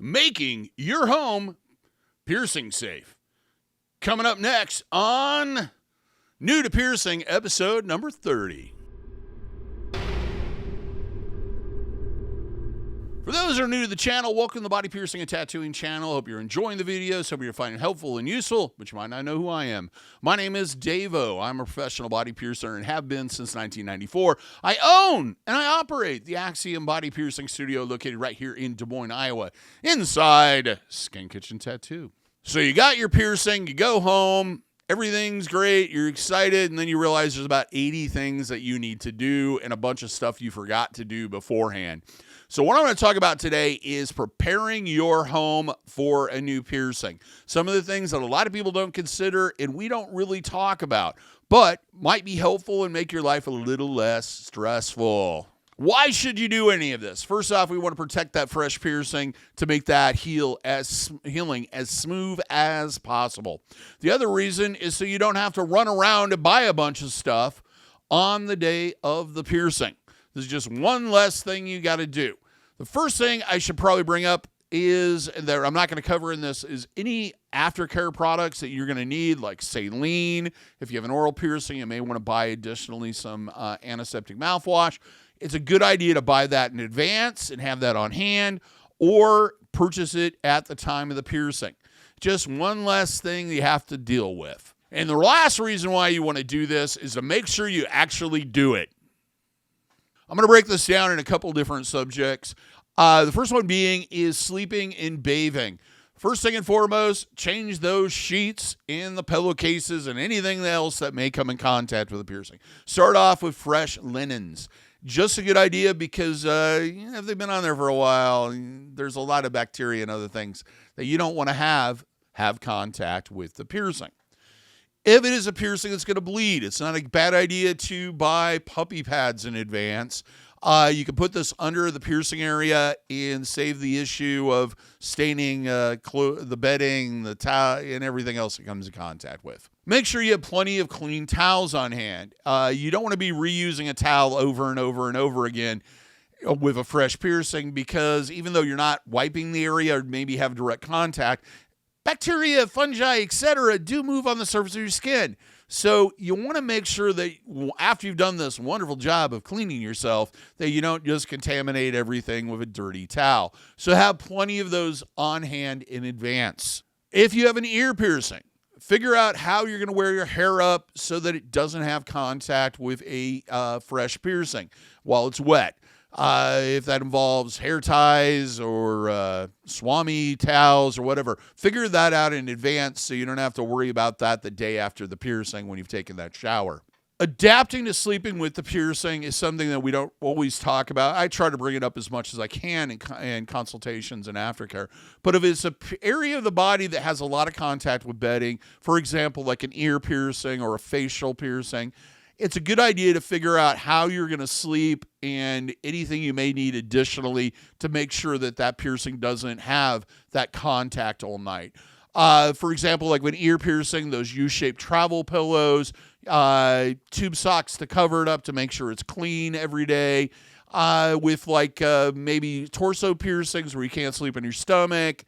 making your home piercing safe. Coming up next on New to Piercing, episode number 30. For those who are new to the channel, welcome to the Body Piercing and Tattooing channel. Hope you're enjoying the videos. Hope you're finding it helpful and useful, but you might not know who I am. My name is DaVo. I'm a professional body piercer and have been since 1994. I own and I operate the Axiom Body Piercing studio located right here in Des Moines, Iowa, inside Skin Kitchen Tattoo. So you got your piercing, you go home, everything's great, you're excited, and then you realize there's about 80 things that you need to do and a bunch of stuff you forgot to do beforehand. So what I'm going to talk about today is preparing your home for a new piercing. Some of the things that a lot of people don't consider and we don't really talk about, but might be helpful and make your life a little less stressful. Why should you do any of this? First off, we want to protect that fresh piercing to make that healing as smooth as possible. The other reason is so you don't have to run around and buy a bunch of stuff on the day of the piercing. This is just one less thing you got to do. The first thing I should probably bring up is that I'm not going to cover in this is any aftercare products that you're going to need, like saline. If you have an oral piercing, you may want to buy additionally some antiseptic mouthwash. It's a good idea to buy that in advance and have that on hand, or purchase it at the time of the piercing. Just one less thing you have to deal with. And the last reason why you want to do this is to make sure you actually do it. I'm going to break this down in a couple different subjects. The first one being is sleeping and bathing. First thing and foremost, change those sheets in the pillowcases and anything else that may come in contact with the piercing. Start off with fresh linens. Just a good idea because if they've been on there for a while, there's a lot of bacteria and other things that you don't want to have contact with the piercing. If it is a piercing that's going to bleed, it's not a bad idea to buy puppy pads in advance. You can put this under the piercing area and save the issue of staining the bedding, the towel, and everything else it comes in contact with. Make sure you have plenty of clean towels on hand. You don't want to be reusing a towel over and over and over again with a fresh piercing, because even though you're not wiping the area or maybe have direct contact, bacteria, fungi, etc. do move on the surface of your skin. So you want to make sure that after you've done this wonderful job of cleaning yourself, that you don't just contaminate everything with a dirty towel. So have plenty of those on hand in advance. If you have an ear piercing, figure out how you're going to wear your hair up so that it doesn't have contact with a fresh piercing while it's wet. If that involves hair ties or swami towels or whatever, figure that out in advance so you don't have to worry about that the day after the piercing when you've taken that shower. Adapting to sleeping with the piercing is something that we don't always talk about. I try to bring it up as much as I can in consultations and aftercare. But if it's an area of the body that has a lot of contact with bedding, for example, like an ear piercing or a facial piercing, it's a good idea to figure out how you're going to sleep and anything you may need additionally to make sure that that piercing doesn't have that contact all night. For example, like with ear piercing, those U-shaped travel pillows, tube socks to cover it up to make sure it's clean every day. With like maybe torso piercings where you can't sleep in your stomach.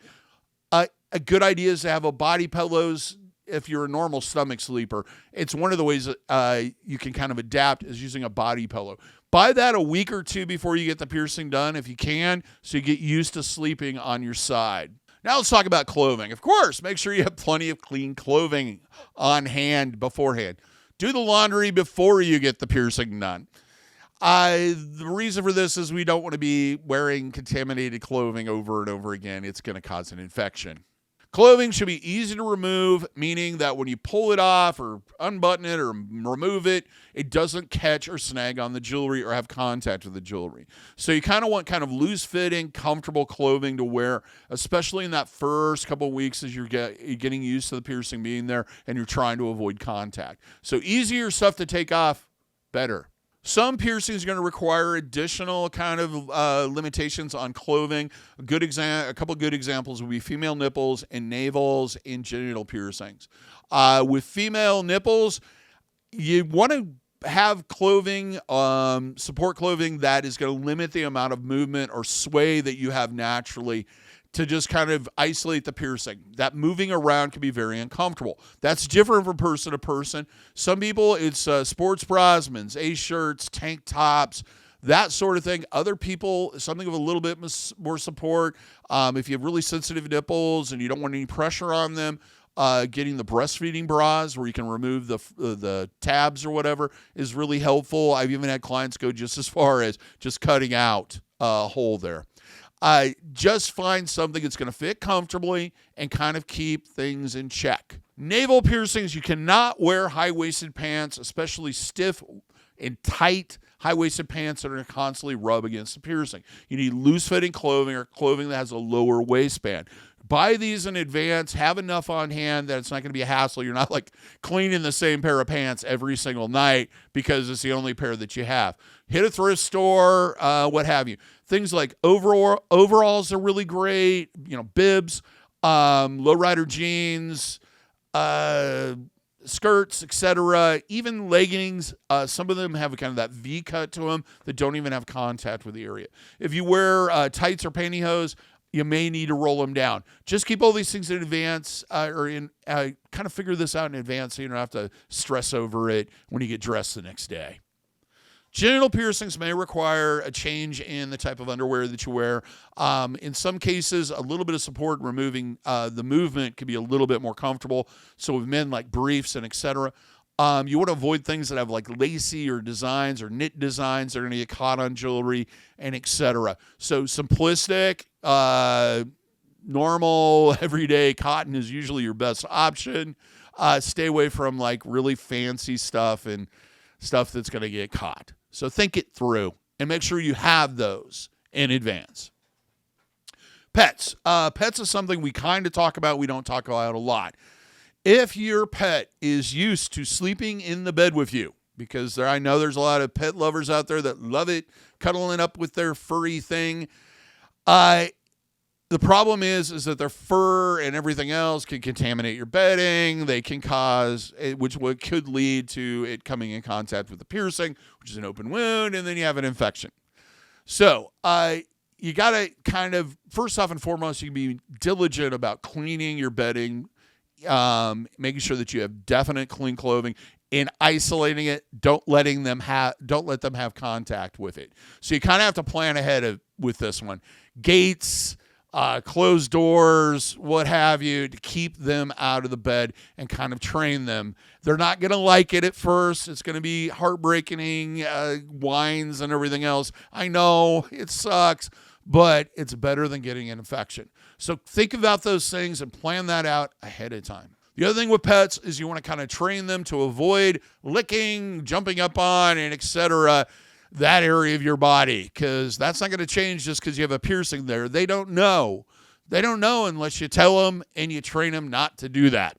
A good idea is to have a body pillows. If you're a normal stomach sleeper, it's one of the ways that you can kind of adapt is using a body pillow. Buy that a week or two before you get the piercing done if you can, so you get used to sleeping on your side. Now let's talk about clothing. Of course, make sure you have plenty of clean clothing on hand beforehand. Do the laundry before you get the piercing done. The reason for this is we don't want to be wearing contaminated clothing over and over again. It's going to cause an infection. Clothing should be easy to remove, meaning that when you pull it off or unbutton it or remove it, it doesn't catch or snag on the jewelry or have contact with the jewelry. So you kind of want kind of loose-fitting, comfortable clothing to wear, especially in that first couple of weeks as you're getting used to the piercing being there and you're trying to avoid contact. So easier stuff to take off, better. Some piercings are going to require additional kind of limitations on clothing. A couple good examples would be female nipples and navels and genital piercings. With female nipples, you want to have clothing, support clothing that is going to limit the amount of movement or sway that you have naturally to just kind of isolate the piercing. That moving around can be very uncomfortable. That's different from person to person. Some people, it's sports bras, men's A-shirts, tank tops, that sort of thing. Other people, something of a little bit more support. If you have really sensitive nipples and you don't want any pressure on them, getting the breastfeeding bras where you can remove the tabs or whatever is really helpful. I've even had clients go just as far as just cutting out a hole there. Just find something that's going to fit comfortably and kind of keep things in check. Navel piercings, you cannot wear high-waisted pants, especially stiff and tight high-waisted pants that are going to constantly rub against the piercing. You need loose-fitting clothing or clothing that has a lower waistband. Buy these in advance. Have enough on hand that it's not going to be a hassle. You're not like cleaning the same pair of pants every single night because it's the only pair that you have. Hit a thrift store, what have you. Things like overalls are really great. Bibs, lowrider jeans, skirts, etc. Even leggings. Some of them have kind of that V cut to them that don't even have contact with the area. If you wear tights or pantyhose, you may need to roll them down. Just keep all these things in advance kind of figure this out in advance so you don't have to stress over it when you get dressed the next day. Genital piercings may require a change in the type of underwear that you wear. In some cases, a little bit of support removing the movement can be a little bit more comfortable. So with men like briefs and etc., you want to avoid things that have like lacy or designs or knit designs that are going to get caught on jewelry and etc. So simplistic, normal, everyday cotton is usually your best option. Stay away from like really fancy stuff and stuff that's going to get caught. So think it through and make sure you have those in advance. Pets. Pets is something we kind of talk about. We don't talk about a lot. If your pet is used to sleeping in the bed with you, because I know there's a lot of pet lovers out there that love it, cuddling up with their furry thing. The problem is that their fur and everything else can contaminate your bedding. They can cause, which could lead to it coming in contact with the piercing, which is an open wound, and then you have an infection. So you got to kind of, first off and foremost, you can be diligent about cleaning your bedding, making sure that you have definite clean clothing, and isolating it. Don't let them have contact with it. So you kind of have to plan ahead with this one. Gates, closed doors, what have you, to keep them out of the bed and kind of train them. They're not going to like it at first. It's going to be heartbreaking, whines and everything else. I know it sucks, but it's better than getting an infection. So think about those things and plan that out ahead of time. The other thing with pets is you want to kind of train them to avoid licking, jumping up on, and etc., that area of your body, because that's not going to change just because you have a piercing there. They don't know. They don't know unless you tell them and you train them not to do that.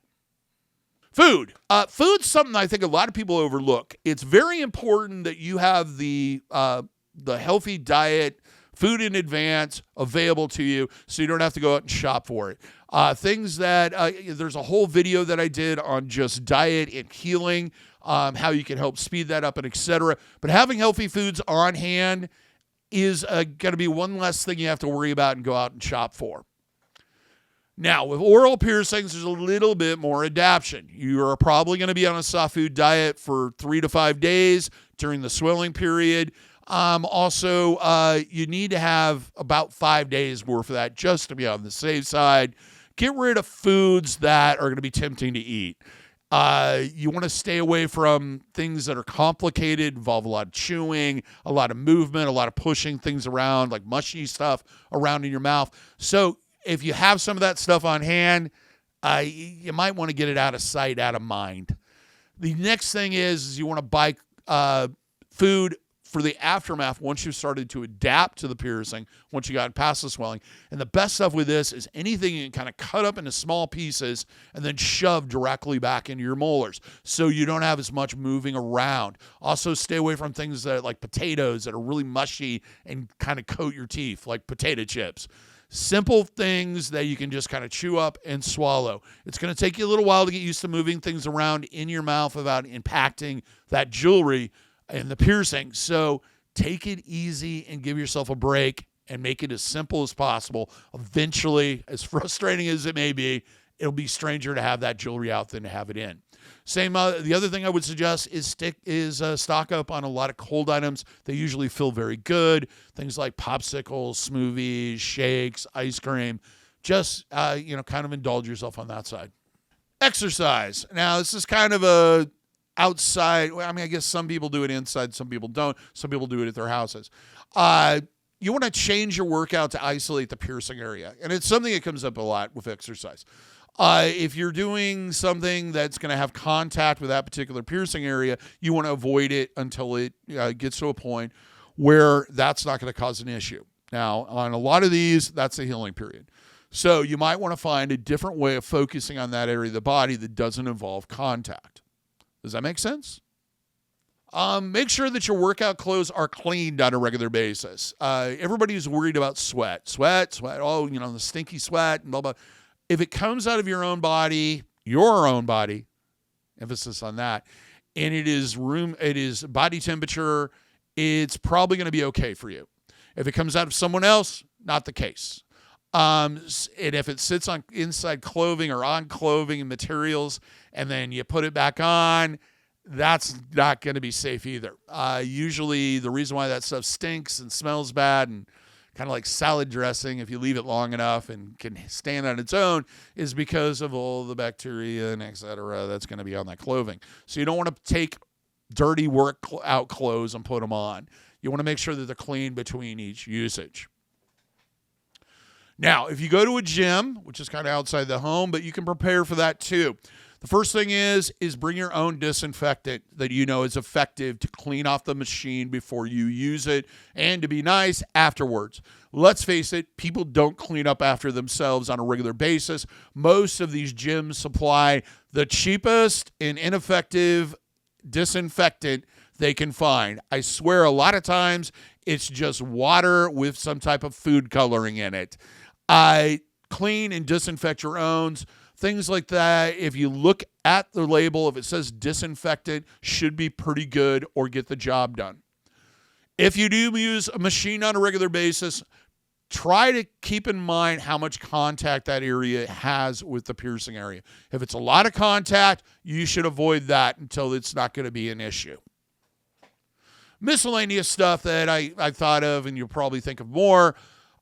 Food. Food's something I think a lot of people overlook. It's very important that you have the healthy diet, food in advance available to you so you don't have to go out and shop for it. Things that, there's a whole video that I did on just diet and healing, how you can help speed that up and etc. But having healthy foods on hand is going to be one less thing you have to worry about and go out and shop for. Now, with oral piercings, there's a little bit more adaptation. You are probably going to be on a soft food diet for 3 to 5 days during the swelling period. Also, you need to have about 5 days worth of that just to be on the safe side. Get rid of foods that are going to be tempting to eat. You want to stay away from things that are complicated, involve a lot of chewing, a lot of movement, a lot of pushing things around, like mushy stuff around in your mouth. So if you have some of that stuff on hand, you might want to get it out of sight, out of mind. The next thing is you want to buy food for the aftermath once you've started to adapt to the piercing, once you got past the swelling. And the best stuff with this is anything you can kind of cut up into small pieces and then shove directly back into your molars so you don't have as much moving around. Also, stay away from things that like potatoes that are really mushy and kind of coat your teeth, like potato chips. Simple things that you can just kind of chew up and swallow. It's going to take you a little while to get used to moving things around in your mouth without impacting that jewelry and the piercing. So take it easy and give yourself a break and make it as simple as possible. Eventually, as frustrating as it may be, it'll be stranger to have that jewelry out than to have it in. The other thing I would suggest is stock up on a lot of cold items. They usually feel very good. Things like popsicles, smoothies, shakes, ice cream. Just, kind of indulge yourself on that side. Exercise. Now, this is kind of a outside. I mean, I guess some people do it inside, some people don't. Some people do it at their houses. You want to change your workout to isolate the piercing area. And it's something that comes up a lot with exercise. If you're doing something that's going to have contact with that particular piercing area, you want to avoid it until it gets to a point where that's not going to cause an issue. Now, on a lot of these, that's a healing period. So you might want to find a different way of focusing on that area of the body that doesn't involve contact. Does that make sense? Make sure that your workout clothes are cleaned on a regular basis. Everybody's worried about sweat. Oh, the stinky sweat and blah, blah. If it comes out of your own body, emphasis on that, and it is body temperature, it's probably going to be okay for you. If it comes out of someone else, not the case. And if it sits on inside clothing or on clothing and materials, and then you put it back on, that's not going to be safe either. Usually the reason why that stuff stinks and smells bad and kind of like salad dressing, if you leave it long enough and can stand on its own, is because of all the bacteria and et cetera that's going to be on that clothing. So you don't want to take dirty workout clothes and put them on. You want to make sure that they're clean between each usage. Now, if you go to a gym, which is kind of outside the home, but you can prepare for that too. The first thing is bring your own disinfectant that you know is effective to clean off the machine before you use it and to be nice afterwards. Let's face it, people don't clean up after themselves on a regular basis. Most of these gyms supply the cheapest and ineffective disinfectant they can find. I swear a lot of times it's just water with some type of food coloring in it. Clean and disinfect your own. Things like that, if you look at the label, if it says disinfectant, should be pretty good or get the job done. If you do use a machine on a regular basis, try to keep in mind how much contact that area has with the piercing area. If it's a lot of contact, you should avoid that until it's not going to be an issue. Miscellaneous stuff that I thought of, and you'll probably think of more,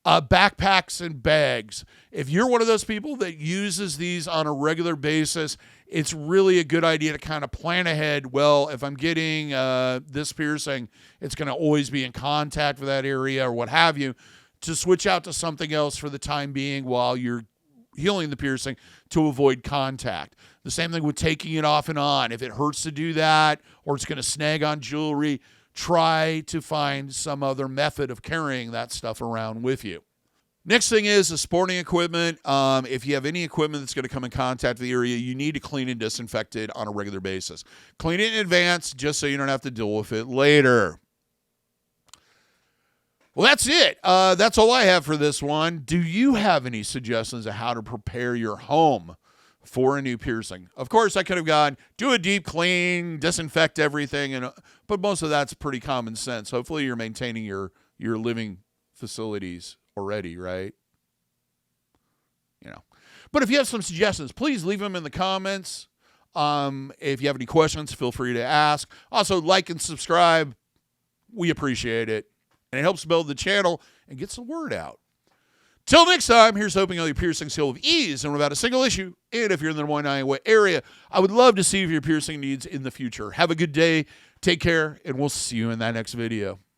backpacks and bags. If you're one of those people that uses these on a regular basis, it's really a good idea to kind of plan ahead. Well, if I'm getting this piercing, it's going to always be in contact with that area or what have you, to switch out to something else for the time being while you're healing the piercing to avoid contact. The same thing with taking it off and on. If it hurts to do that or it's going to snag on jewelry, try to find some other method of carrying that stuff around with you. Next thing is the sporting equipment. If you have any equipment that's going to come in contact with the area, you need to clean and disinfect it on a regular basis. Clean it in advance just so you don't have to deal with it later. Well, that's it. That's all I have for this one. Do you have any suggestions of how to prepare your home for a new piercing? Of course, I could have gone, do a deep clean, disinfect everything, but most of that's pretty common sense. Hopefully you're maintaining your living facilities already, right? But if you have some suggestions, please leave them in the comments. If you have any questions, feel free to ask. Also, like and subscribe. We appreciate it. And it helps build the channel and gets the word out. Till next time, here's hoping all your piercings heal with ease and without a single issue. And if you're in the Des Moines, Iowa area, I would love to see your piercing needs in the future. Have a good day. Take care, and we'll see you in that next video.